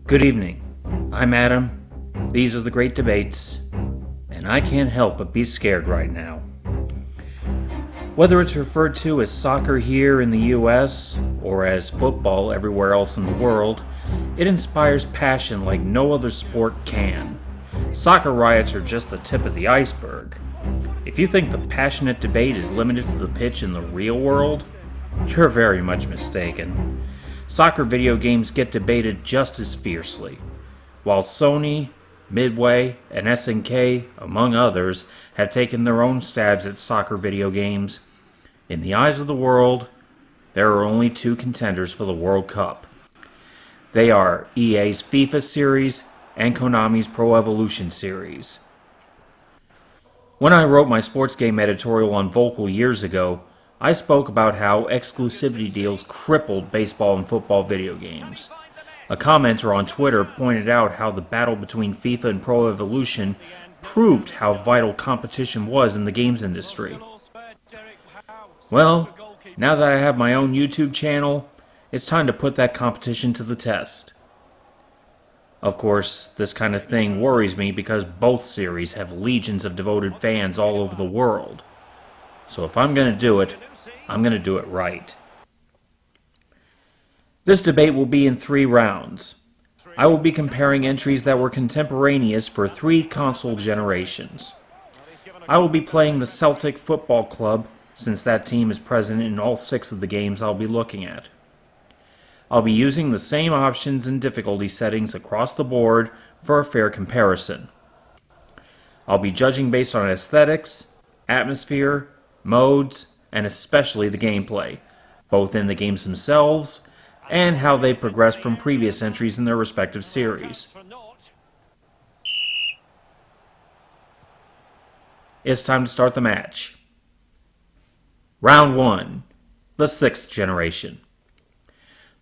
Good evening. I'm Adam. These are the great debates, and I can't help but be scared right now. Whether it's referred to as soccer here in the US or as football everywhere else in the world, it inspires passion like no other sport can. Soccer riots are just the tip of the iceberg. If you think the passionate debate is limited to the pitch in the real world, you're very much mistaken. Soccer video games get debated just as fiercely. While Sony, Midway, and SNK, among others, have taken their own stabs at soccer video games, in the eyes of the world, there are only two contenders for the World Cup. They are EA's FIFA series and Konami's Pro Evolution series. When I wrote my sports game editorial on Vocal years ago, I spoke about how exclusivity deals crippled baseball and football video games. A commenter on Twitter pointed out how the battle between FIFA and Pro Evolution proved how vital competition was in the games industry. Well, now that I have my own YouTube channel, it's time to put that competition to the test. Of course, this kind of thing worries me because both series have legions of devoted fans all over the world. So if I'm going to do it, I'm going to do it right. This debate will be in 3 rounds. I will be comparing entries that were contemporaneous for 3 console generations. I will be playing the Celtic Football Club, since that team is present in all 6 of the games I'll be looking at. I'll be using the same options and difficulty settings across the board for a fair comparison. I'll be judging based on aesthetics, atmosphere, modes, and especially the gameplay, both in the games themselves and how they progressed from previous entries in their respective series. It's time to start the match. Round 1, the 6th generation.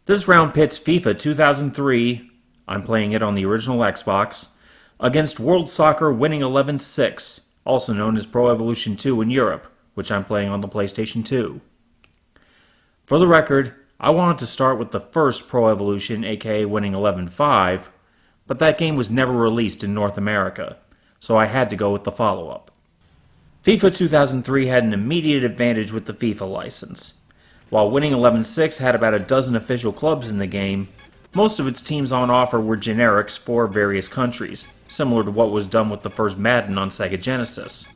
This round pits FIFA 2003, I'm playing it on the original Xbox, against World Soccer Winning 11-6, also known as Pro Evolution 2 in Europe, which I'm playing on the PlayStation 2. For the record, I wanted to start with the first Pro Evolution, aka Winning 11-5, but that game was never released in North America, so I had to go with the follow-up. FIFA 2003 had an immediate advantage with the FIFA license. While Winning 11-6 had about a dozen official clubs in the game, most of its teams on offer were generics for various countries, similar to what was done with the first Madden on Sega Genesis.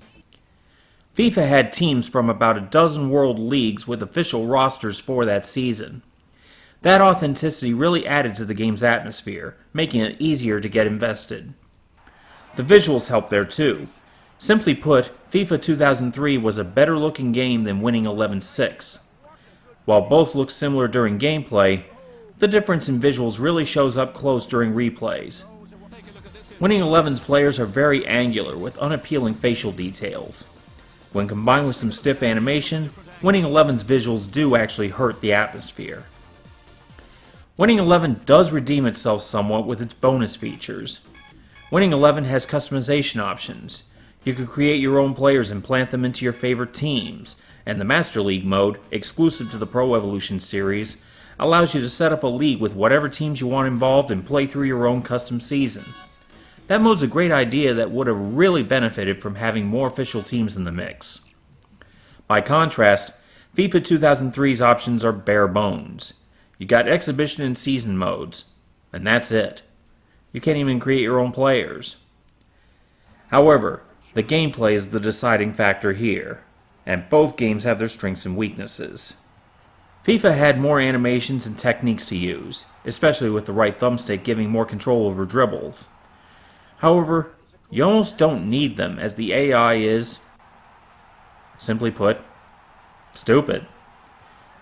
FIFA had teams from about a dozen world leagues with official rosters for that season. That authenticity really added to the game's atmosphere, making it easier to get invested. The visuals helped there too. Simply put, FIFA 2003 was a better looking game than Winning 11-6. While both look similar during gameplay, the difference in visuals really shows up close during replays. Winning 11's players are very angular with unappealing facial details. When combined with some stiff animation, Winning 11's visuals do actually hurt the atmosphere. Winning 11 does redeem itself somewhat with its bonus features. Winning 11 has customization options. You can create your own players and plant them into your favorite teams, and the Master League mode, exclusive to the Pro Evolution series, allows you to set up a league with whatever teams you want involved and play through your own custom season. That mode's a great idea that would have really benefited from having more official teams in the mix. By contrast, FIFA 2003's options are bare bones. You got exhibition and season modes, and that's it. You can't even create your own players. However, the gameplay is the deciding factor here, and both games have their strengths and weaknesses. FIFA had more animations and techniques to use, especially with the right thumbstick giving more control over dribbles. However, you almost don't need them as the AI is, simply put, stupid.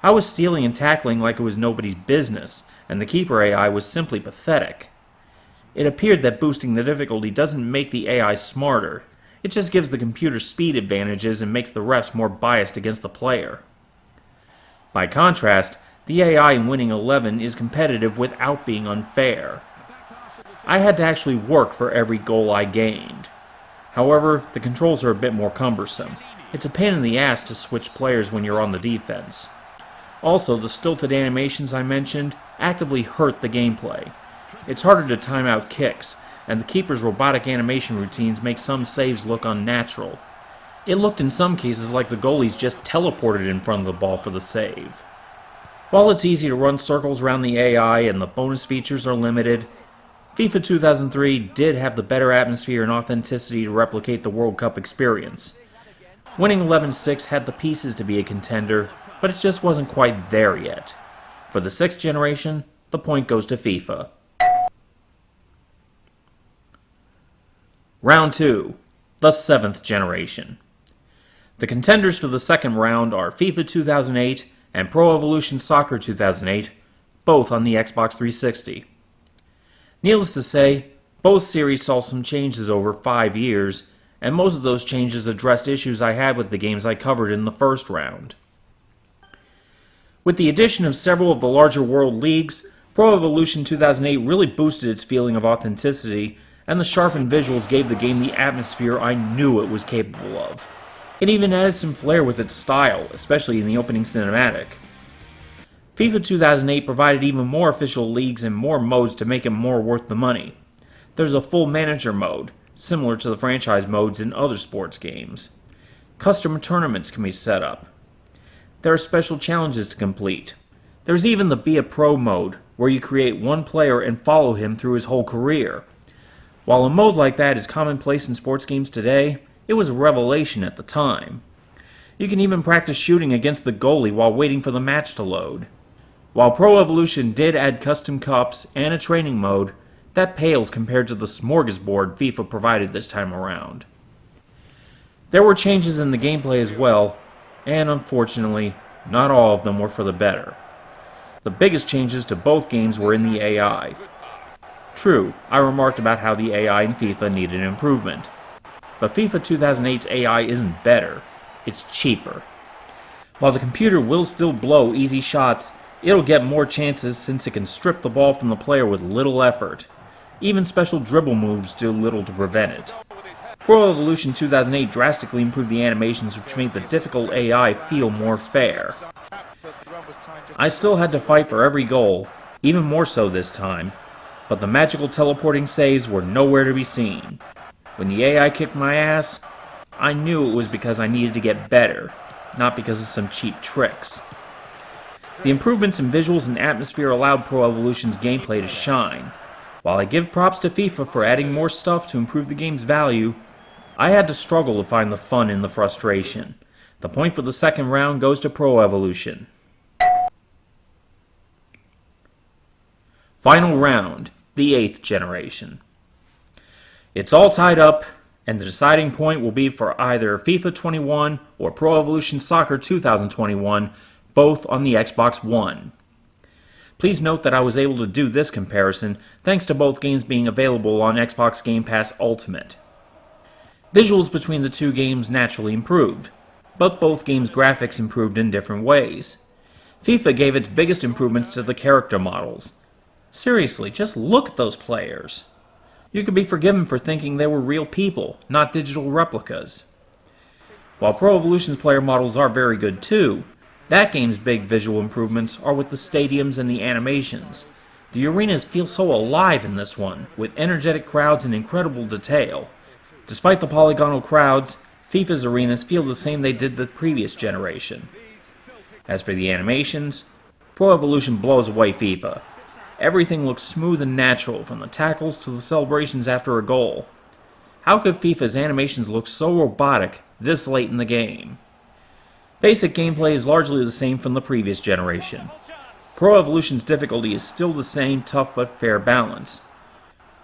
I was stealing and tackling like it was nobody's business, and the keeper AI was simply pathetic. It appeared that boosting the difficulty doesn't make the AI smarter, it just gives the computer speed advantages and makes the refs more biased against the player. By contrast, the AI in Winning 11 is competitive without being unfair. I had to actually work for every goal I gained. However, the controls are a bit more cumbersome. It's a pain in the ass to switch players when you're on the defense. Also, the stilted animations I mentioned actively hurt the gameplay. It's harder to time out kicks, and the keeper's robotic animation routines make some saves look unnatural. It looked in some cases like the goalies just teleported in front of the ball for the save. While it's easy to run circles around the AI and the bonus features are limited, FIFA 2003 did have the better atmosphere and authenticity to replicate the World Cup experience. Winning 11-6 had the pieces to be a contender, but it just wasn't quite there yet. For the 6th generation, the point goes to FIFA. Round 2, the 7th generation. The contenders for the second round are FIFA 2008 and Pro Evolution Soccer 2008, both on the Xbox 360. Needless to say, both series saw some changes over 5 years, and most of those changes addressed issues I had with the games I covered in the first round. With the addition of several of the larger world leagues, Pro Evolution 2008 really boosted its feeling of authenticity, and the sharpened visuals gave the game the atmosphere I knew it was capable of. It even added some flair with its style, especially in the opening cinematic. FIFA 2008 provided even more official leagues and more modes to make it more worth the money. There's a full manager mode, similar to the franchise modes in other sports games. Custom tournaments can be set up. There are special challenges to complete. There's even the Be a Pro mode, where you create one player and follow him through his whole career. While a mode like that is commonplace in sports games today, it was a revelation at the time. You can even practice shooting against the goalie while waiting for the match to load. While Pro Evolution did add custom cups and a training mode, that pales compared to the smorgasbord FIFA provided this time around. There were changes in the gameplay as well, and unfortunately, not all of them were for the better. The biggest changes to both games were in the AI. True, I remarked about how the AI in FIFA needed improvement. But FIFA 2008's AI isn't better, it's cheaper. While the computer will still blow easy shots, it'll get more chances since it can strip the ball from the player with little effort. Even special dribble moves do little to prevent it. Pro Evolution 2008 drastically improved the animations, which made the difficult AI feel more fair. I still had to fight for every goal, even more so this time, but the magical teleporting saves were nowhere to be seen. When the AI kicked my ass, I knew it was because I needed to get better, not because of some cheap tricks. The improvements in visuals and atmosphere allowed Pro Evolution's gameplay to shine. While I give props to FIFA for adding more stuff to improve the game's value, I had to struggle to find the fun in the frustration. The point for the second round goes to Pro Evolution. Final round, the 8th generation. It's all tied up, and the deciding point will be for either FIFA 21 or Pro Evolution Soccer 2021, both on the Xbox One. Please note that I was able to do this comparison thanks to both games being available on Xbox Game Pass Ultimate. Visuals between the two games naturally improved, but both games' graphics improved in different ways. FIFA gave its biggest improvements to the character models. Seriously, just look at those players. You could be forgiven for thinking they were real people, not digital replicas. While Pro Evolution's player models are very good too, that game's big visual improvements are with the stadiums and the animations. The arenas feel so alive in this one, with energetic crowds and incredible detail. Despite the polygonal crowds, FIFA's arenas feel the same they did the previous generation. As for the animations, Pro Evolution blows away FIFA. Everything looks smooth and natural, from the tackles to the celebrations after a goal. How could FIFA's animations look so robotic this late in the game? Basic gameplay is largely the same from the previous generation. Pro Evolution's difficulty is still the same tough but fair balance,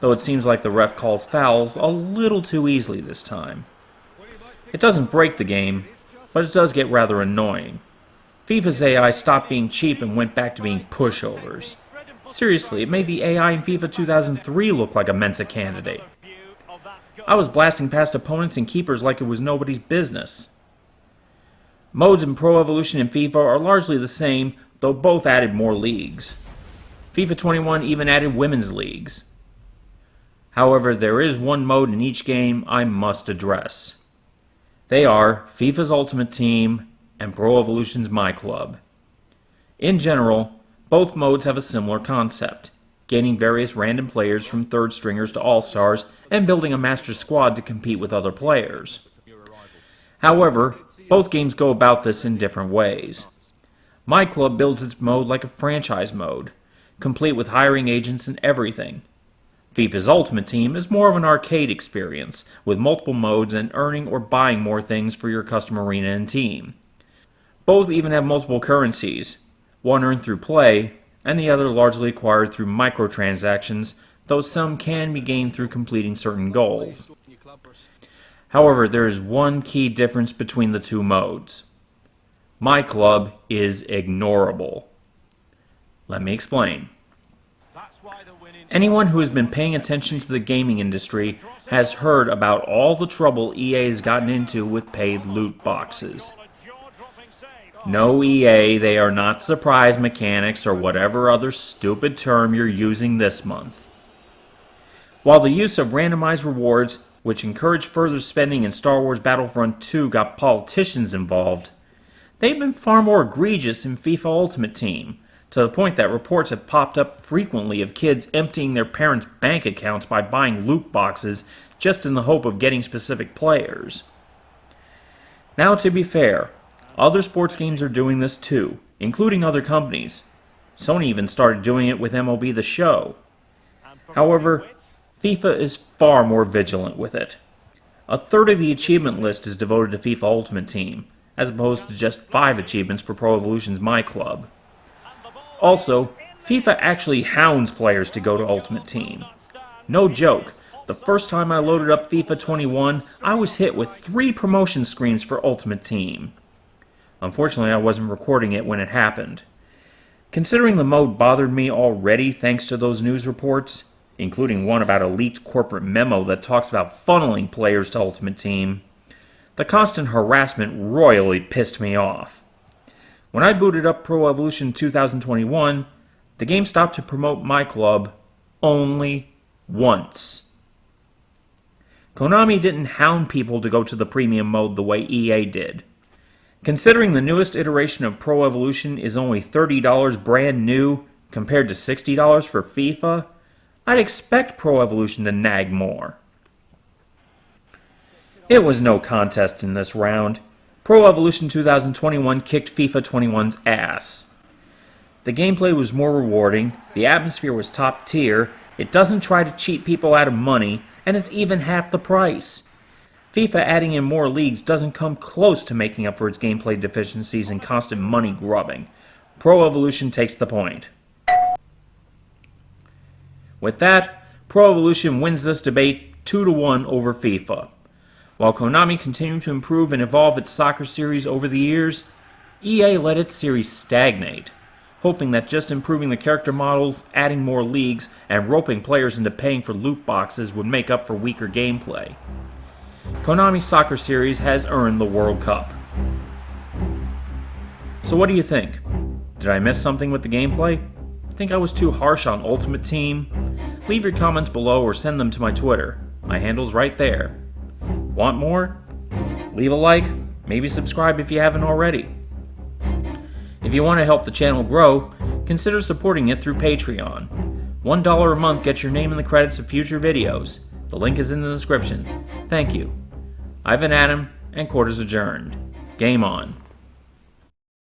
though it seems like the ref calls fouls a little too easily this time. It doesn't break the game, but it does get rather annoying. FIFA's AI stopped being cheap and went back to being pushovers. Seriously, it made the AI in FIFA 2003 look like a Mensa candidate. I was blasting past opponents and keepers like it was nobody's business. Modes in Pro Evolution and FIFA are largely the same, though both added more leagues. FIFA 21 even added women's leagues. However, there is one mode in each game I must address. They are FIFA's Ultimate Team and Pro Evolution's My Club. In general, both modes have a similar concept. gaining various random players from third stringers to all-stars, and building a master squad to compete with other players. However, both games go about this in different ways. My Club builds its mode like a franchise mode, complete with hiring agents and everything. FIFA's Ultimate Team is more of an arcade experience, with multiple modes and earning or buying more things for your custom arena and team. Both even have multiple currencies, one earned through play, and the other largely acquired through microtransactions, though some can be gained through completing certain goals. However, there is one key difference between the two modes. My Club is ignorable. Let me explain. Anyone who has been paying attention to the gaming industry has heard about all the trouble EA has gotten into with paid loot boxes. No, EA, they are not surprise mechanics or whatever other stupid term you're using this month. While the use of randomized rewards, which encourage further spending in Star Wars Battlefront 2, got politicians involved, they've been far more egregious in FIFA Ultimate Team, to the point that reports have popped up frequently of kids emptying their parents' bank accounts by buying loot boxes just in the hope of getting specific players. Now, to be fair, other sports games are doing this too, including other companies. Sony even started doing it with MLB The Show. However, FIFA is far more vigilant with it. A third of the achievement list is devoted to FIFA Ultimate Team, as opposed to just 5 achievements for Pro Evolution's My Club. Also, FIFA actually hounds players to go to Ultimate Team. No joke, the first time I loaded up FIFA 21, I was hit with 3 promotion screens for Ultimate Team. Unfortunately, I wasn't recording it when it happened. Considering the mode bothered me already thanks to those news reports, including one about a leaked corporate memo that talks about funneling players to Ultimate Team, the constant harassment royally pissed me off. When I booted up Pro Evolution 2021, the game stopped to promote My Club only once. Konami didn't hound people to go to the premium mode the way EA did. Considering the newest iteration of Pro Evolution is only $30 brand new compared to $60 for FIFA, I'd expect Pro Evolution to nag more. It was no contest in this round. Pro Evolution 2021 kicked FIFA 21's ass. The gameplay was more rewarding, the atmosphere was top tier, it doesn't try to cheat people out of money, and it's even half the price. FIFA adding in more leagues doesn't come close to making up for its gameplay deficiencies and constant money grubbing. Pro Evolution takes the point. With that, Pro Evolution wins this debate 2-1 over FIFA. While Konami continued to improve and evolve its soccer series over the years, EA let its series stagnate, hoping that just improving the character models, adding more leagues, and roping players into paying for loot boxes would make up for weaker gameplay. Konami's soccer series has earned the World Cup. So what do you think? Did I miss something with the gameplay? Think I was too harsh on Ultimate Team? Leave your comments below or send them to my Twitter. My handle's right there. Want more? Leave a like, maybe subscribe if you haven't already. If you want to help the channel grow, consider supporting it through Patreon. $1 a month gets your name in the credits of future videos. The link is in the description. Thank you. I've been Adam, and court is adjourned. Game on.